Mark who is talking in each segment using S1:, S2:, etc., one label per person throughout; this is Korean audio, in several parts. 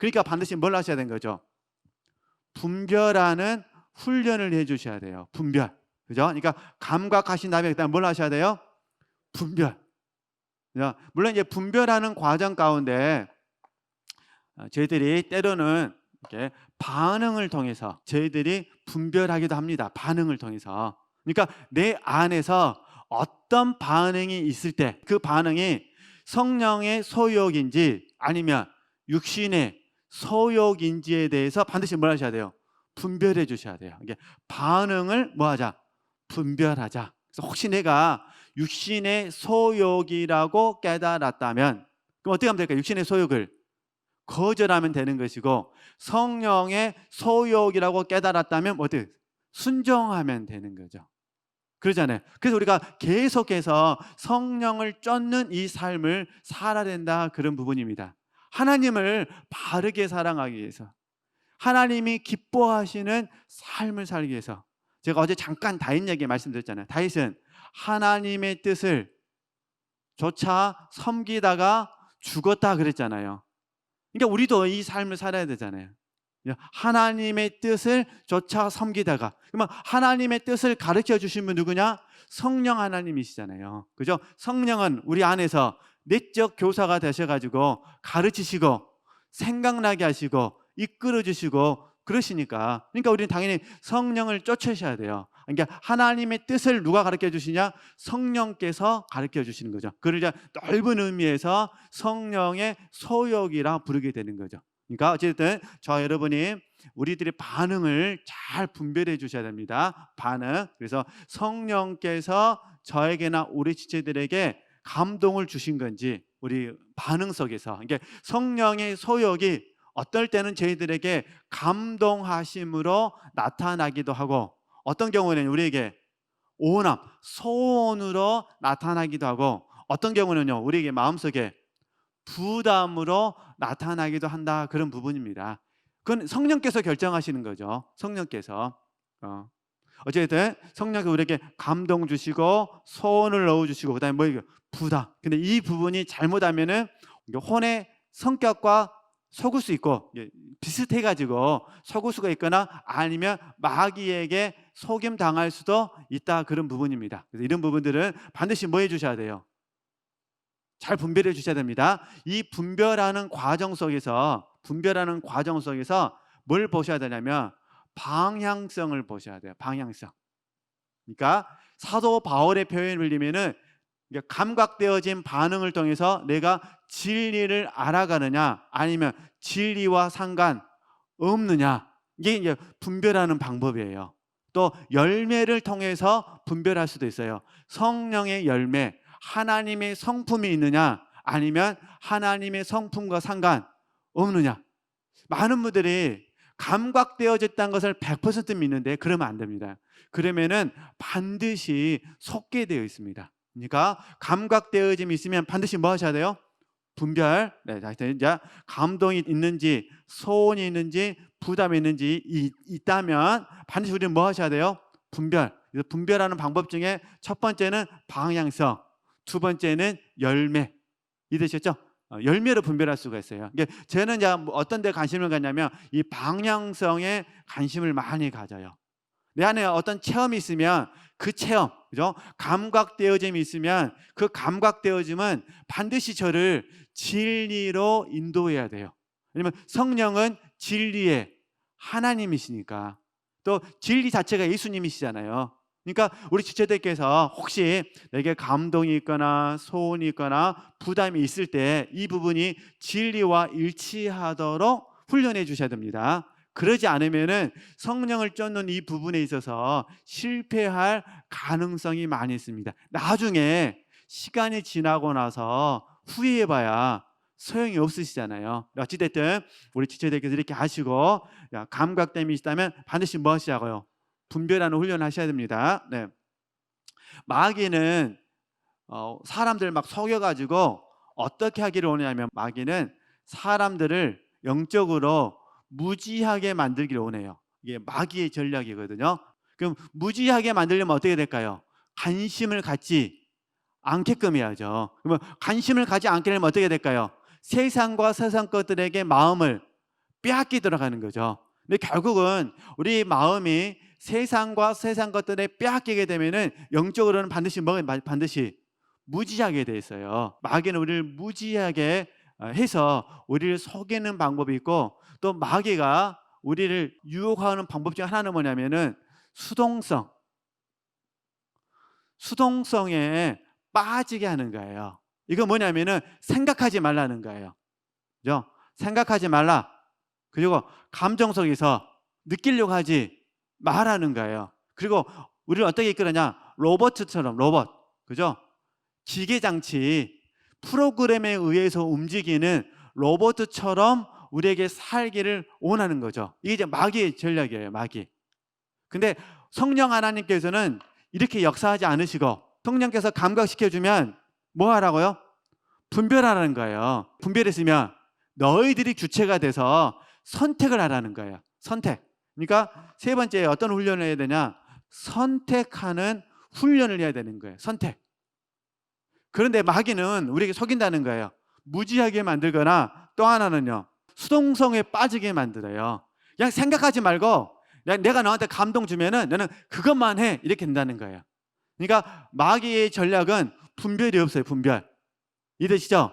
S1: 그러니까 반드시 뭘 하셔야 되는 거죠? 분별하는 훈련을 해주셔야 돼요. 분별. 그죠? 그러니까 감각하신 다음에 일단 뭘 하셔야 돼요? 분별. 물론 이제 분별하는 과정 가운데 저희들이 때로는 이렇게 반응을 통해서 저희들이 분별하기도 합니다. 반응을 통해서. 그러니까 내 안에서 어떤 반응이 있을 때 그 반응이 성령의 소욕인지 아니면 육신의 소욕인지에 대해서 반드시 뭘 하셔야 돼요? 분별해 주셔야 돼요. 이게 반응을 뭐 하자? 분별하자. 그래서 혹시 내가 육신의 소욕이라고 깨달았다면 그럼 어떻게 하면 될까요? 육신의 소욕을 거절하면 되는 것이고, 성령의 소욕이라고 깨달았다면 어떻게? 순종하면 되는 거죠. 그러잖아요. 그래서 우리가 계속해서 성령을 쫓는 이 삶을 살아야 된다, 그런 부분입니다. 하나님을 바르게 사랑하기 위해서, 하나님이 기뻐하시는 삶을 살기 위해서. 제가 어제 잠깐 다윗 얘기 말씀드렸잖아요. 다윗은 하나님의 뜻을 조차 섬기다가 죽었다 그랬잖아요. 그러니까 우리도 이 삶을 살아야 되잖아요. 하나님의 뜻을 조차 섬기다가. 그러면 하나님의 뜻을 가르쳐 주신 분 누구냐? 성령 하나님이시잖아요. 그죠? 성령은 우리 안에서 내적 교사가 되셔가지고 가르치시고 생각나게 하시고 이끌어 주시고 그러시니까. 그러니까 우리는 당연히 성령을 쫓으셔야 돼요. 그러니까 하나님의 뜻을 누가 가르쳐 주시냐? 성령께서 가르쳐 주시는 거죠. 그걸 이제 넓은 의미에서 성령의 소욕이라 부르게 되는 거죠. 그러니까 어쨌든 저 여러분이 우리들의 반응을 잘 분별해 주셔야 됩니다. 반응. 그래서 성령께서 저에게나 우리 지체들에게 감동을 주신 건지 우리 반응 속에서, 그러니까 성령의 소욕이 어떨 때는 저희들에게 감동하심으로 나타나기도 하고, 어떤 경우는 우리에게 오남, 소원으로 나타나기도 하고, 어떤 경우는요 우리에게 마음속에 부담으로 나타나기도 한다, 그런 부분입니다. 그건 성령께서 결정하시는 거죠. 성령께서. 어쨌든 성령께서 우리에게 감동 주시고 소원을 넣어주시고 그다음에 뭐 부담. 근데 이 부분이 잘못하면은 혼의 성격과 속을 수 있고, 비슷해가지고 속을 수가 있거나 아니면 마귀에게 속임 당할 수도 있다, 그런 부분입니다. 그래서 이런 부분들은 반드시 뭐 해주셔야 돼요? 잘 분별해 주셔야 됩니다. 이 분별하는 과정 속에서 뭘 보셔야 되냐면 방향성을 보셔야 돼요. 방향성. 그러니까 사도 바울의 표현을 빌리면은 감각되어진 반응을 통해서 내가 진리를 알아가느냐 아니면 진리와 상관없느냐, 이게 이제 분별하는 방법이에요. 또 열매를 통해서 분별할 수도 있어요. 성령의 열매, 하나님의 성품이 있느냐 아니면 하나님의 성품과 상관없느냐. 많은 분들이 감각되어졌다는 것을 100% 믿는데 그러면 안 됩니다. 그러면은 반드시 속게 되어 있습니다. 그러니까 감각되어짐이 있으면 반드시 뭐 하셔야 돼요? 분별. 네, 이제 감동이 있는지 소원이 있는지 부담이 있는지 있다면 반드시 우리는 뭐 하셔야 돼요? 분별. 분별하는 방법 중에 첫 번째는 방향성, 두 번째는 열매. 이해되셨죠? 열매로 분별할 수가 있어요. 저는 이제 어떤 데 관심을 갖냐면 이 방향성에 관심을 많이 가져요. 내 안에 어떤 체험이 있으면 그 체험, 그죠? 감각되어짐이 있으면 그 감각되어짐은 반드시 저를 진리로 인도해야 돼요. 왜냐면 성령은 진리의 하나님이시니까. 또 진리 자체가 예수님이시잖아요. 그러니까 우리 지체들께서 혹시 내게 감동이 있거나 소원이 있거나 부담이 있을 때 이 부분이 진리와 일치하도록 훈련해 주셔야 됩니다. 그러지 않으면은 성령을 쫓는 이 부분에 있어서 실패할 가능성이 많이 있습니다. 나중에 시간이 지나고 나서 후회해봐야 소용이 없으시잖아요. 어찌됐든 우리 지체들께서 이렇게 하시고, 감각됨이 있다면 반드시 뭐 하시자고요? 분별하는 훈련을 하셔야 됩니다. 네. 마귀는 사람들 막 속여가지고 어떻게 하기를 원하냐면, 마귀는 사람들을 영적으로 무지하게 만들기를 원해요. 이게 마귀의 전략이거든요. 그럼 무지하게 만들려면 어떻게 될까요? 관심을 갖지 않게끔 해야죠. 그러면 관심을 갖지 않게 되면 어떻게 될까요? 세상과 세상 것들에게 마음을 빼앗기 들어가는 거죠. 근데 결국은 우리 마음이 세상과 세상 것들에 빼앗기게 되면은 영적으로는 반드시 무지하게 돼 있어요. 마귀는 우리를 무지하게 해서 우리를 속이는 방법이 있고, 또 마귀가 우리를 유혹하는 방법 중 하나는 뭐냐면은 수동성에 빠지게 하는 거예요. 이거 뭐냐면은 생각하지 말라는 거예요. 그죠? 생각하지 말라. 그리고 감정 속에서 느끼려고 하지 말라는 거예요. 그리고 우리를 어떻게 이끌느냐? 로봇처럼, 그죠? 기계 장치, 프로그램에 의해서 움직이는 로봇처럼 우리에게 살기를 원하는 거죠. 이게 이제 마귀의 전략이에요, 마귀. 근데 성령 하나님께서는 이렇게 역사하지 않으시고, 성령께서 감각시켜주면 뭐 하라고요? 분별하라는 거예요. 분별했으면 너희들이 주체가 돼서 선택을 하라는 거예요. 선택. 그러니까 세 번째 어떤 훈련을 해야 되냐? 선택하는 훈련을 해야 되는 거예요. 선택. 그런데 마귀는 우리에게 속인다는 거예요. 무지하게 만들거나, 또 하나는요, 수동성에 빠지게 만들어요. 그냥 생각하지 말고 그냥 내가 너한테 감동 주면은 너는 그것만 해, 이렇게 된다는 거예요. 그러니까 마귀의 전략은 분별이 없어요. 분별. 이해되시죠?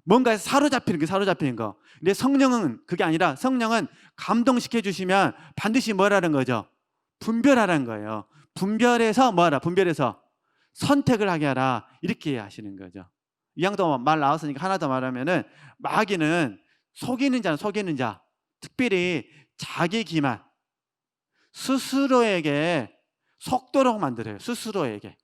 S1: 뭔가에 사로잡히는 거. 근데 성령은 그게 아니라, 성령은 감동시켜 주시면 반드시 뭐라는 거죠? 분별하라는 거예요. 분별해서 뭐하라? 분별해서 선택을 하게 하라, 이렇게 하시는 거죠. 이 양도 말 나왔으니까 하나 더 말하면은, 마귀는 속이는 자, 특별히 자기 기만, 스스로에게 속도록 만들어요. 스스로에게.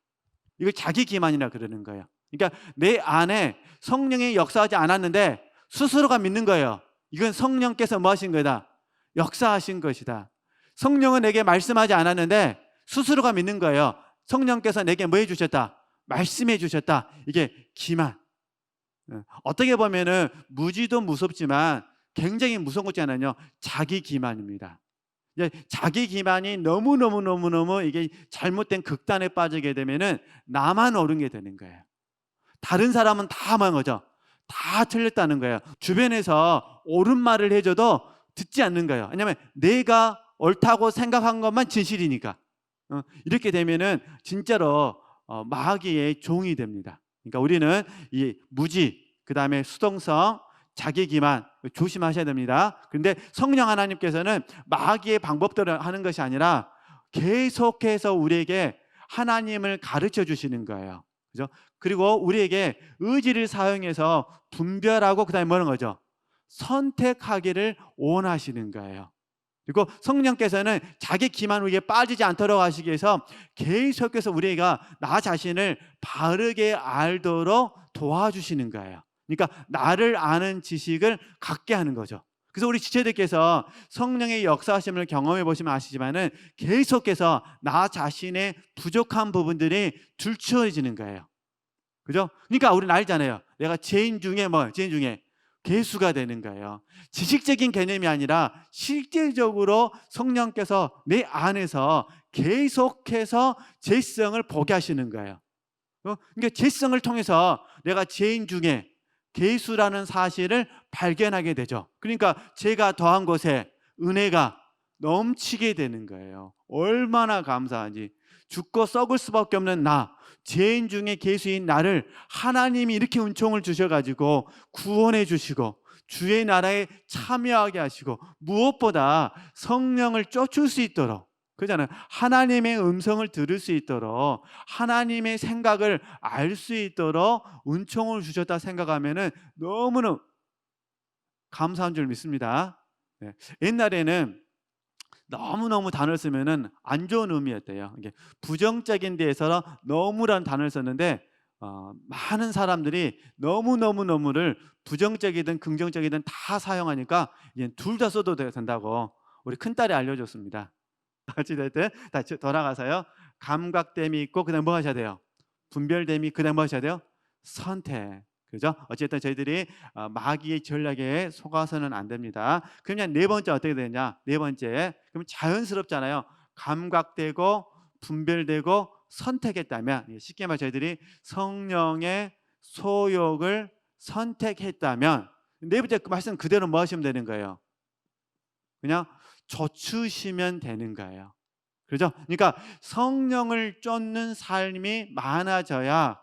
S1: 이걸 자기 기만이라 그러는 거예요. 그러니까 내 안에 성령이 역사하지 않았는데 스스로가 믿는 거예요. 이건 성령께서 뭐 하신 거다? 역사하신 것이다. 성령은 내게 말씀하지 않았는데 스스로가 믿는 거예요. 성령께서 내게 뭐 해주셨다? 말씀해 주셨다. 이게 기만. 어떻게 보면은 무지도 무섭지만 굉장히 무서운 것 중에 하나는요, 자기 기만입니다. 자기 기만이 너무 이게 잘못된 극단에 빠지게 되면은 나만 옳은 게 되는 거예요. 다른 사람은 다 망한 거죠. 다 틀렸다는 거예요. 주변에서 옳은 말을 해줘도 듣지 않는 거예요. 왜냐하면 내가 옳다고 생각한 것만 진실이니까. 이렇게 되면은 진짜로 마귀의 종이 됩니다. 그러니까 우리는 이 무지, 그 다음에 수동성, 자기 기만 조심하셔야 됩니다. 그런데 성령 하나님께서는 마귀의 방법대로 하는 것이 아니라 계속해서 우리에게 하나님을 가르쳐 주시는 거예요. 그죠? 그리고 우리에게 의지를 사용해서 분별하고, 그 다음에 뭐는 거죠? 선택하기를 원하시는 거예요. 그리고 성령께서는 자기 기만 위에 빠지지 않도록 하시기 위해서 계속해서 우리가 나 자신을 바르게 알도록 도와주시는 거예요. 그러니까 나를 아는 지식을 갖게 하는 거죠. 그래서 우리 지체들께서 성령의 역사하심을 경험해 보시면 아시지만은 계속해서 나 자신의 부족한 부분들이 들추어지는 거예요. 그죠? 그러니까 우리는 알잖아요. 내가 죄인 중에 괴수가 되는 거예요. 지식적인 개념이 아니라 실질적으로 성령께서 내 안에서 계속해서 죄성을 보게 하시는 거예요. 그러니까 죄성을 통해서 내가 죄인 중에 괴수라는 사실을 발견하게 되죠. 그러니까 죄가 더한 곳에 은혜가 넘치게 되는 거예요. 얼마나 감사한지. 죽고 썩을 수밖에 없는 나, 죄인 중에 괴수인 나를 하나님이 이렇게 은총을 주셔가지고 구원해 주시고 주의 나라에 참여하게 하시고, 무엇보다 성령을 쫓을 수 있도록, 그잖아요. 하나님의 음성을 들을 수 있도록, 하나님의 생각을 알 수 있도록 은총을 주셨다 생각하면은 너무나 감사한 줄 믿습니다. 네. 옛날에는 너무너무 단어를 쓰면은 안 좋은 의미였대요. 이게 부정적인 데에서 너무라는 단어를 썼는데, 많은 사람들이 너무를 부정적이든 긍정적이든 다 사용하니까 이제 둘 다 써도 된다고 우리 큰딸이 알려줬습니다. 어찌됐든 다시 돌아가서요, 감각됨이 있고 그다음 뭐 하셔야 돼요? 분별됨이, 그다음 뭐 하셔야 돼요? 선택. 그죠? 어쨌든 저희들이 마귀의 전략에 속아서는 안 됩니다. 그러면 네 번째 어떻게 되냐? 네 번째, 그럼 자연스럽잖아요. 감각되고 분별되고 선택했다면, 쉽게 말해 저희들이 성령의 소욕을 선택했다면, 네 번째 그 말씀 그대로 뭐 하시면 되는 거예요? 그냥 좇으시면 되는 거예요. 그죠? 그러니까 성령을 쫓는 삶이 많아져야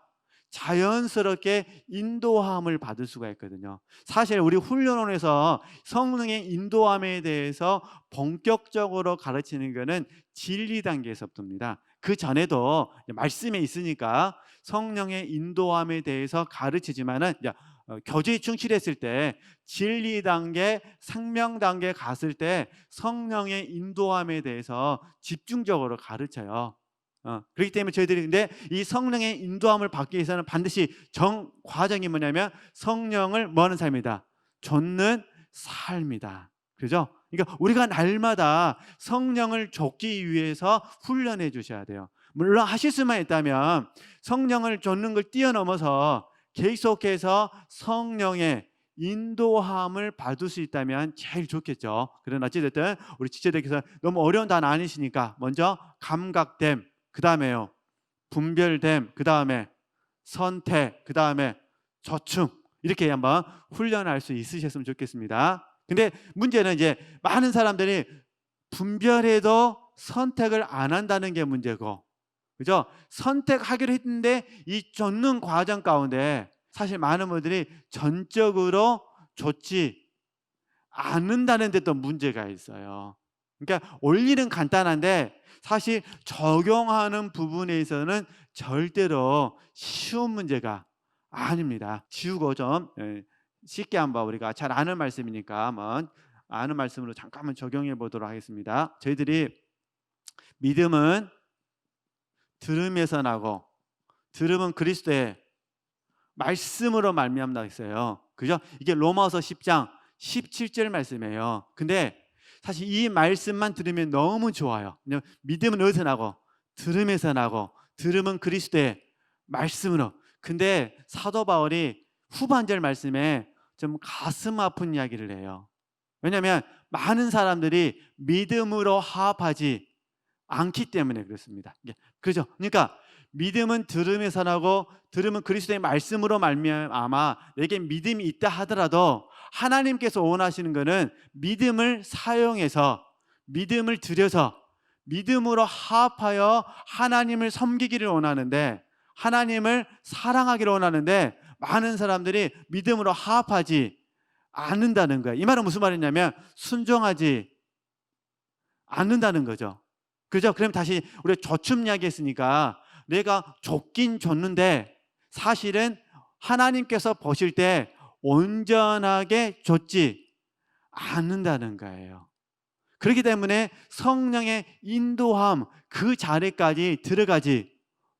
S1: 자연스럽게 인도함을 받을 수가 있거든요. 사실 우리 훈련원에서 성령의 인도함에 대해서 본격적으로 가르치는 것은 진리 단계에서부터입니다. 그 전에도 말씀에 있으니까 성령의 인도함에 대해서 가르치지만은 교제에 충실했을 때 진리 단계, 생명 단계 갔을 때 성령의 인도함에 대해서 집중적으로 가르쳐요. 그렇기 때문에 저희들이 근데 이 성령의 인도함을 받기 위해서는 반드시 정 과정이 뭐냐면 성령을 뭐 하는 삶이다? 좇는 삶이다. 그죠? 그러니까 우리가 날마다 성령을 좇기 위해서 훈련해 주셔야 돼요. 물론 하실 수만 있다면 성령을 좇는 걸 뛰어넘어서 계속해서 성령의 인도함을 받을 수 있다면 제일 좋겠죠. 그러나 어찌됐든 우리 지체들께서 너무 어려운 단어 아니시니까 먼저 감각됨, 그 다음에요 분별됨, 그 다음에 선택, 그 다음에 저충, 이렇게 한번 훈련할 수 있으셨으면 좋겠습니다. 근데 문제는 이제 많은 사람들이 분별해도 선택을 안 한다는 게 문제고, 그죠? 선택하기로 했는데 이 좇는 과정 가운데 사실 많은 분들이 전적으로 좇지 않는다는 데 또 문제가 있어요. 그러니까 원리는 간단한데 사실 적용하는 부분에 있어서는 절대로 쉬운 문제가 아닙니다. 쉬우고 좀 쉽게 한번 우리가 잘 아는 말씀이니까 한번 아는 말씀으로 잠깐만 적용해 보도록 하겠습니다. 저희들이 믿음은 들음에서 나고 들음은 그리스도의 말씀으로 말미암다 했어요. 그죠? 이게 로마서 10장 17절 말씀이에요. 근데 사실 이 말씀만 들으면 너무 좋아요. 믿음은 어디서 나고? 들음에서 나고 들음은 그리스도의 말씀으로. 근데 사도 바울이 후반절 말씀에 좀 가슴 아픈 이야기를 해요. 왜냐하면 많은 사람들이 믿음으로 화합하지 않기 때문에 그렇습니다. 그렇죠? 그러니까 믿음은 들음에서 나고 들음은 그리스도의 말씀으로 말미암아 내게 믿음이 있다 하더라도 하나님께서 원하시는 것은 믿음을 사용해서 믿음을 들여서 믿음으로 화합하여 하나님을 섬기기를 원하는데, 하나님을 사랑하기를 원하는데 많은 사람들이 믿음으로 화합하지 않는다는 거예요. 이 말은 무슨 말이냐면 순종하지 않는다는 거죠. 그죠? 그럼 다시 우리 저춤 이야기했으니까 내가 좇긴 좇는데 사실은 하나님께서 보실 때 온전하게 좇지 않는다는 거예요. 그렇기 때문에 성령의 인도함 그 자리까지 들어가지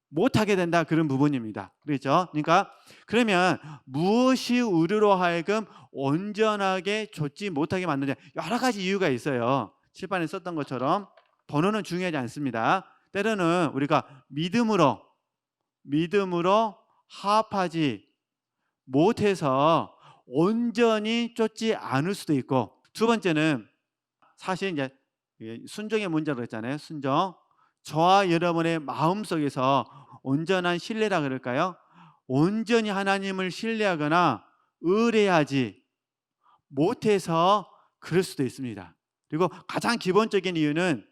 S1: 못하게 된다, 그런 부분입니다. 그렇죠? 그러니까 그러면 무엇이 우리로 하여금 온전하게 좇지 못하게 만드냐, 여러 가지 이유가 있어요. 칠판에 썼던 것처럼 번호는 중요하지 않습니다. 때로는 우리가 믿음으로 화합하지 못해서 온전히 쫓지 않을 수도 있고, 두 번째는 사실 이제 순종의 문제라고 했잖아요. 순종. 저와 여러분의 마음속에서 온전한 신뢰라 그럴까요? 온전히 하나님을 신뢰하거나 의뢰하지 못해서 그럴 수도 있습니다. 그리고 가장 기본적인 이유는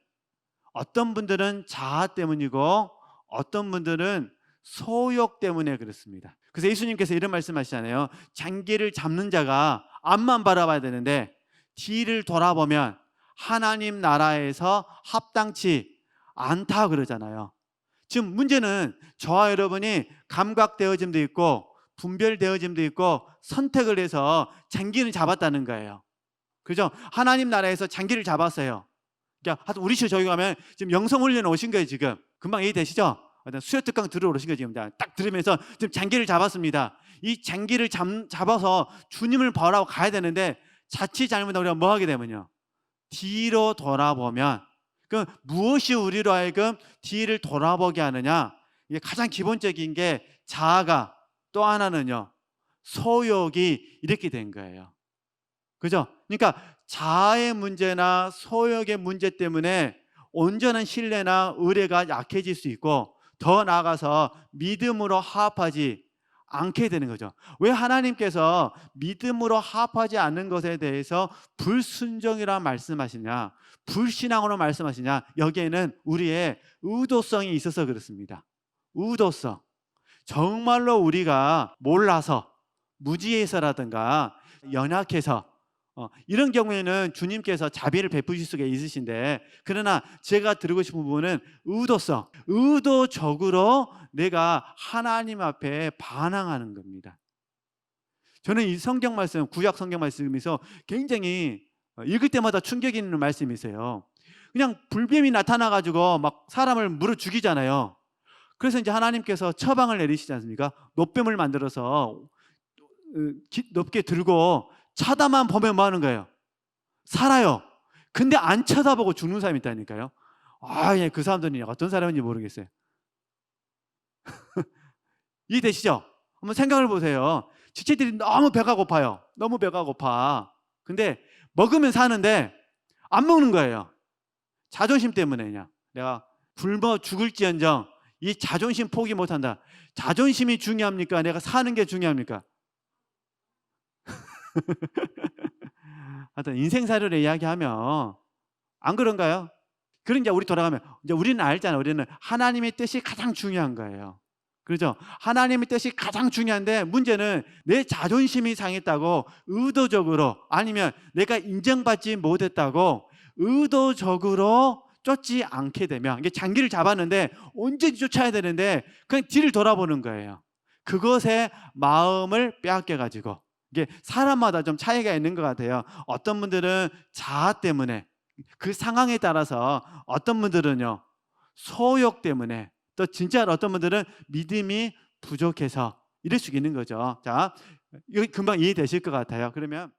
S1: 어떤 분들은 자아 때문이고 어떤 분들은 소욕 때문에 그렇습니다. 그래서 예수님께서 이런 말씀하시잖아요. 장기를 잡는 자가 앞만 바라봐야 되는데 뒤를 돌아보면 하나님 나라에서 합당치 않다 그러잖아요. 지금 문제는 저와 여러분이 감각되어짐도 있고 분별되어짐도 있고 선택을 해서 장기를 잡았다는 거예요. 그죠? 하나님 나라에서 장기를 잡았어요. 그러니까 우리 저기 가면 지금 영성훈련 오신 거예요. 지금 금방 이해되시죠? 수요특강 들으러 오신 거예요. 지금 딱 들으면서 지금 장기를 잡았습니다. 이 장기를 잡아서 주님을 보라고 가야 되는데 자칫 잘못하면 우리가 뭐 하게 되면요, 뒤로 돌아보면, 그 무엇이 우리로 하여금 뒤를 돌아보게 하느냐, 이게 가장 기본적인 게 자아가, 또 하나는요 소욕이 이렇게 된 거예요. 그죠? 그러니까 자아의 문제나 소욕의 문제 때문에 온전한 신뢰나 의뢰가 약해질 수 있고, 더 나아가서 믿음으로 화합하지 않게 되는 거죠. 왜 하나님께서 믿음으로 합하지 않는 것에 대해서 불순종이라 말씀하시냐, 불신앙으로 말씀하시냐? 여기에는 우리의 의도성이 있어서 그렇습니다. 의도성. 정말로 우리가 몰라서, 무지해서라든가 연약해서 이런 경우에는 주님께서 자비를 베푸실 수가 있으신데, 그러나 제가 드리고 싶은 부분은 의도성, 의도적으로 내가 하나님 앞에 반항하는 겁니다. 저는 이 성경 말씀, 구약 성경 말씀에서 굉장히 읽을 때마다 충격이 있는 말씀이세요. 그냥 불뱀이 나타나가지고 막 사람을 물어 죽이잖아요. 그래서 이제 하나님께서 처방을 내리시지 않습니까? 놋뱀을 만들어서 높게 들고 쳐다만 보면 뭐 하는 거예요? 살아요. 근데 안 쳐다보고 죽는 사람이 있다니까요. 예, 그 사람들이 어떤 사람인지 모르겠어요. 이해되시죠? 한번 생각을 보세요. 지체들이 너무 배가 고파요. 너무 배가 고파. 근데 먹으면 사는데 안 먹는 거예요. 자존심 때문에. 그냥 내가 굶어 죽을지언정 이 자존심 포기 못한다. 자존심이 중요합니까? 내가 사는 게 중요합니까? 하여튼 인생사료를 이야기하면 안 그런가요? 그런 이제 우리 돌아가면 이제 우리는 알잖아요. 우리는 하나님의 뜻이 가장 중요한 거예요. 그렇죠? 하나님의 뜻이 가장 중요한데, 문제는 내 자존심이 상했다고 의도적으로, 아니면 내가 인정받지 못했다고 의도적으로 쫓지 않게 되면, 이게 장기를 잡았는데 언제든지 쫓아야 되는데 그냥 뒤를 돌아보는 거예요. 그것에 마음을 빼앗겨 가지고, 이게 사람마다 좀 차이가 있는 것 같아요. 어떤 분들은 자아 때문에, 그 상황에 따라서, 어떤 분들은요 소욕 때문에, 또 진짜 어떤 분들은 믿음이 부족해서 이럴 수 있는 거죠. 자, 이거 금방 이해되실 것 같아요. 그러면